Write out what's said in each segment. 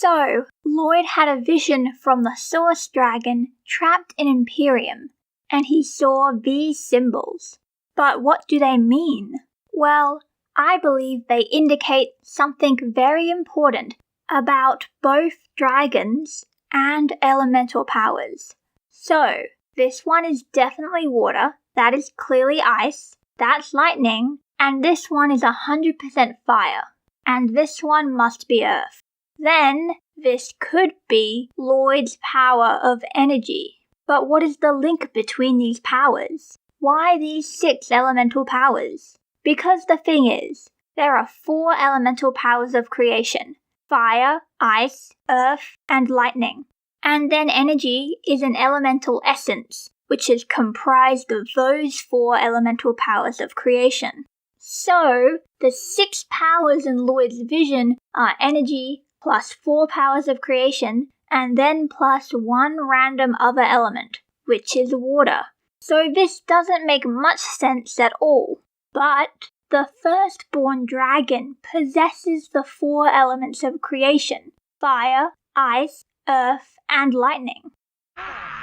So, Lloyd had a vision from the Source Dragon trapped in Imperium, and he saw these symbols. But what do they mean? Well, I believe they indicate something very important about both dragons and elemental powers. So, this one is definitely water, that is clearly ice, that's lightning, and this one is 100% fire, and this one must be earth. Then, this could be Lloyd's power of energy. But what is the link between these powers? Why these 6 elemental powers? Because the thing is, there are 4 elemental powers of creation: fire, ice, earth, and lightning. And then energy is an elemental essence, which is comprised of those 4 elemental powers of creation. So, the 6 powers in Lloyd's vision are energy plus 4 powers of creation, and then plus 1 random other element, which is water. So this doesn't make much sense at all. But the Firstbourne dragon possesses the 4 elements of creation: fire, ice, earth, and lightning.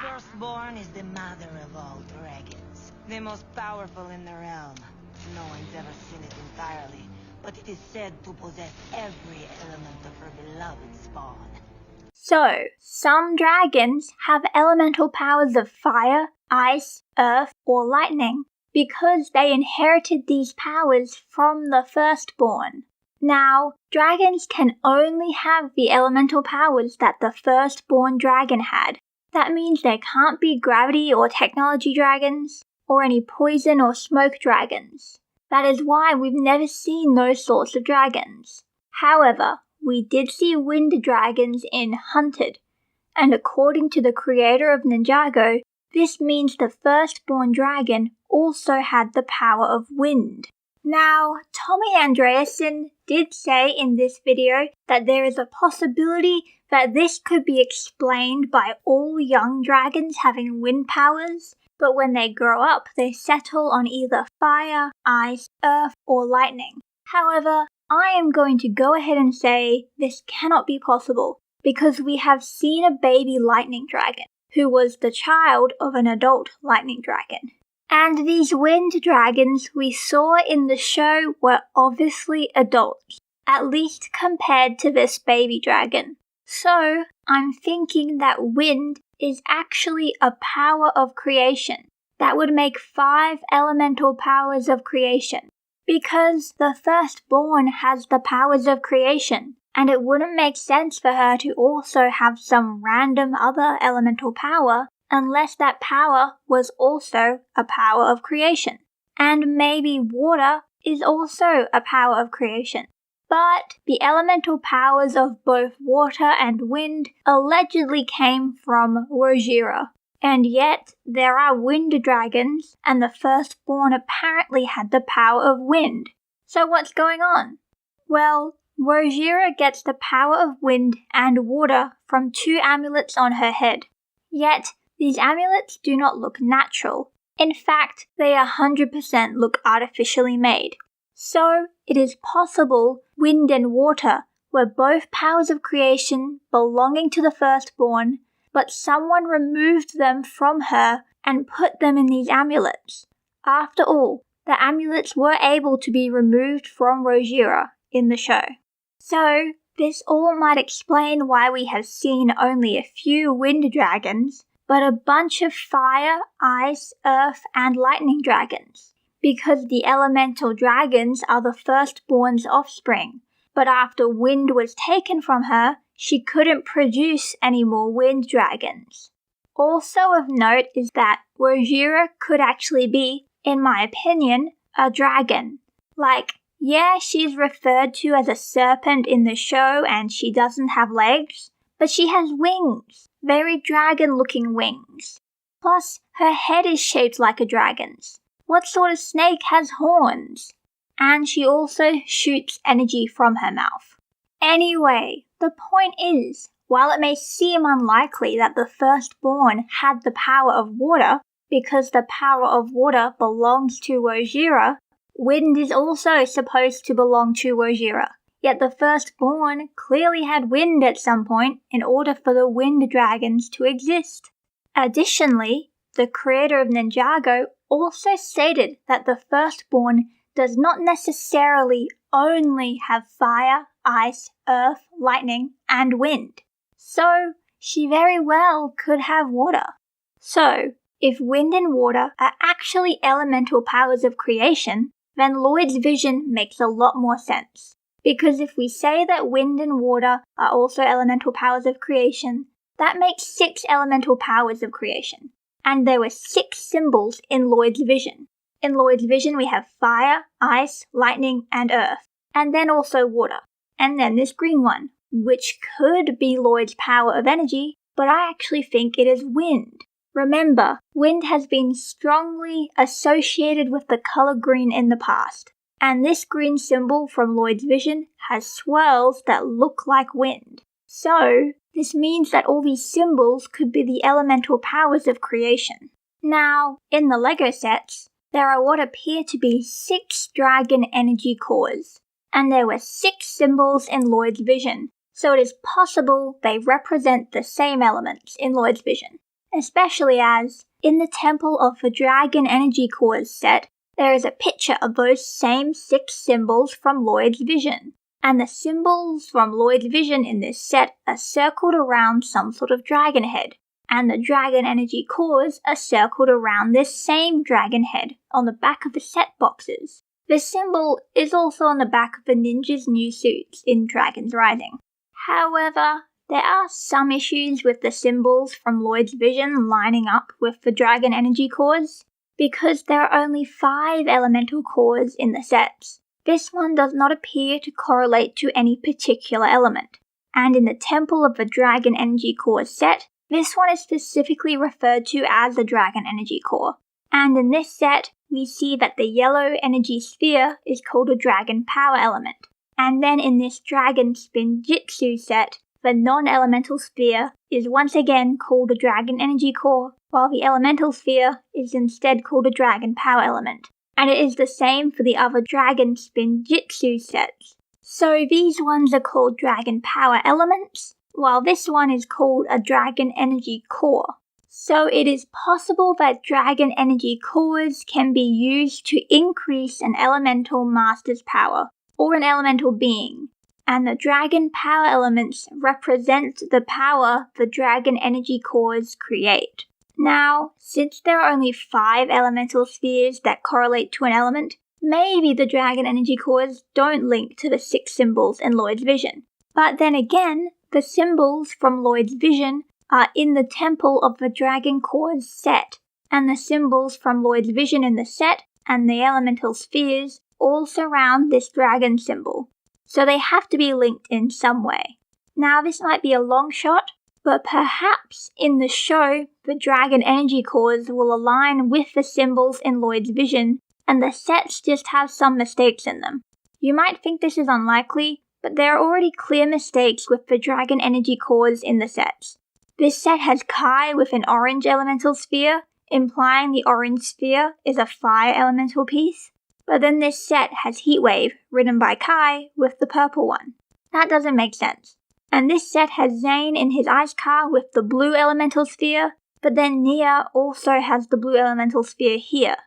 Firstbourne is the mother of all dragons, the most powerful in the realm. No one's ever seen it entirely, but it is said to possess every element of her beloved spawn. So, some dragons have elemental powers of fire, ice, earth, or lightning because they inherited these powers from the Firstbourne. Now, dragons can only have the elemental powers that the Firstbourne dragon had. That means there can't be gravity or technology dragons, or any poison or smoke dragons. That is why we've never seen those sorts of dragons. However, we did see wind dragons in Hunted, and according to the creator of Ninjago, this means the Firstbourne dragon also had the power of wind. Now, Tommy Andreasen did say in this video that there is a possibility that this could be explained by all young dragons having wind powers, but when they grow up, they settle on either fire, ice, earth, or lightning. However, I am going to go ahead and say this cannot be possible because we have seen a baby lightning dragon who was the child of an adult lightning dragon. And these wind dragons we saw in the show were obviously adults, at least compared to this baby dragon. So, I'm thinking that wind is actually a power of creation. That would make 5 elemental powers of creation. Because the Firstbourne has the powers of creation, and it wouldn't make sense for her to also have some random other elemental power unless that power was also a power of creation. And maybe water is also a power of creation. But the elemental powers of both water and wind allegedly came from Wojira. And yet, there are wind dragons, and the Firstbourne apparently had the power of wind. So what's going on? Well, Wojira gets the power of wind and water from 2 amulets on her head. Yet, these amulets do not look natural. In fact, they 100% look artificially made. So, it is possible wind and water were both powers of creation belonging to the Firstbourne, but someone removed them from her and put them in these amulets. After all, the amulets were able to be removed from Wojira in the show. So, this all might explain why we have seen only a few wind dragons, but a bunch of fire, ice, earth, and lightning dragons. Because the elemental dragons are the Firstbourne's offspring, but after wind was taken from her, she couldn't produce any more wind dragons. Also of note is that Wojira could actually be, in my opinion, a dragon. Like, yeah, she's referred to as a serpent in the show and she doesn't have legs, but she has wings, very dragon-looking wings. Plus, her head is shaped like a dragon's. What sort of snake has horns? And she also shoots energy from her mouth. Anyway, the point is, while it may seem unlikely that the Firstbourne had the power of water, because the power of water belongs to Wojira, wind is also supposed to belong to Wojira. Yet the Firstbourne clearly had wind at some point in order for the wind dragons to exist. Additionally, the creator of Ninjago also stated that the Firstbourne does not necessarily only have fire, ice, earth, lightning, and wind. So, she very well could have water. So, if wind and water are actually elemental powers of creation, then Lloyd's vision makes a lot more sense. Because if we say that wind and water are also elemental powers of creation, that makes 6 elemental powers of creation. And there were 6 symbols in Lloyd's vision. In Lloyd's vision we have fire, ice, lightning, and earth. And then also water. And then this green one, which could be Lloyd's power of energy, but I actually think it is wind. Remember, wind has been strongly associated with the color green in the past. And this green symbol from Lloyd's vision has swirls that look like wind. So, this means that all these symbols could be the elemental powers of creation. Now, in the LEGO sets, there are what appear to be 6 dragon energy cores, and there were 6 symbols in Lloyd's vision, so it is possible they represent the same elements in Lloyd's vision, especially as, in the Temple of the Dragon Energy Cores set, there is a picture of those same 6 symbols from Lloyd's vision, and the symbols from Lloyd's vision in this set are circled around some sort of dragon head, and the dragon energy cores are circled around this same dragon head on the back of the set boxes. This symbol is also on the back of the ninjas' new suits in Dragons Rising. However, there are some issues with the symbols from Lloyd's vision lining up with the dragon energy cores, because there are only 5 elemental cores in the sets. This one does not appear to correlate to any particular element, and in the Temple of the Dragon Energy Core set, this one is specifically referred to as the Dragon Energy Core. And in this set, we see that the yellow energy sphere is called a Dragon Power Element. And then in this Dragon Spin Jitsu set, the non-elemental sphere is once again called a Dragon Energy Core, while the elemental sphere is instead called a Dragon Power Element. And it is the same for the other Dragon Spin Jitsu sets. So these ones are called Dragon Power Elements, while this one is called a Dragon Energy Core. So it is possible that Dragon Energy Cores can be used to increase an elemental master's power, or an elemental being, and the Dragon Power Elements represent the power the Dragon Energy Cores create. Now, since there are only 5 elemental spheres that correlate to an element, maybe the Dragon Energy Cores don't link to the 6 symbols in Lloyd's vision. But then again, the symbols from Lloyd's vision are in the Temple of the Dragon Cores set, and the symbols from Lloyd's vision in the set and the elemental spheres all surround this dragon symbol, so they have to be linked in some way. Now this might be a long shot, but perhaps in the show the dragon energy cores will align with the symbols in Lloyd's vision, and the sets just have some mistakes in them. You might think this is unlikely, but there are already clear mistakes with the dragon energy cores in the sets. This set has Kai with an orange elemental sphere, implying the orange sphere is a fire elemental piece. But then this set has Heatwave, written by Kai, with the purple one. That doesn't make sense. And this set has Zane in his ice car with the blue elemental sphere, but then Nia also has the blue elemental sphere here.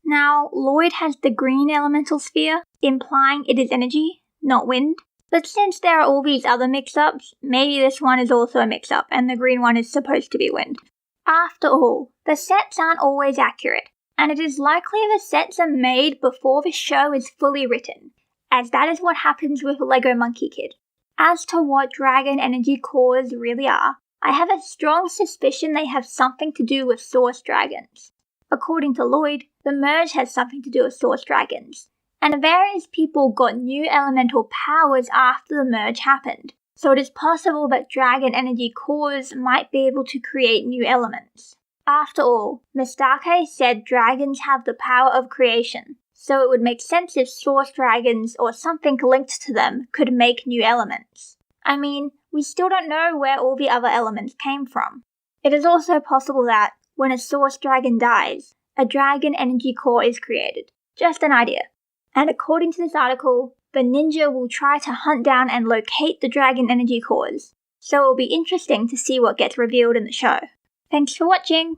Now, Lloyd has the green elemental sphere, implying it is energy, not wind. But since there are all these other mix-ups, maybe this one is also a mix-up, and the green one is supposed to be wind. After all, the sets aren't always accurate, and it is likely the sets are made before the show is fully written, as that is what happens with LEGO Monkey Kid. As to what dragon energy cores really are, I have a strong suspicion they have something to do with source dragons. According to Lloyd, the merge has something to do with source dragons, and various people got new elemental powers after the merge happened, so it is possible that dragon energy cores might be able to create new elements. After all, Mistake said dragons have the power of creation, so it would make sense if source dragons or something linked to them could make new elements. I mean, we still don't know where all the other elements came from. It is also possible that, when a source dragon dies, a dragon energy core is created. Just an idea. And according to this article, the ninja will try to hunt down and locate the dragon energy cores, so it'll be interesting to see what gets revealed in the show. Thanks for watching!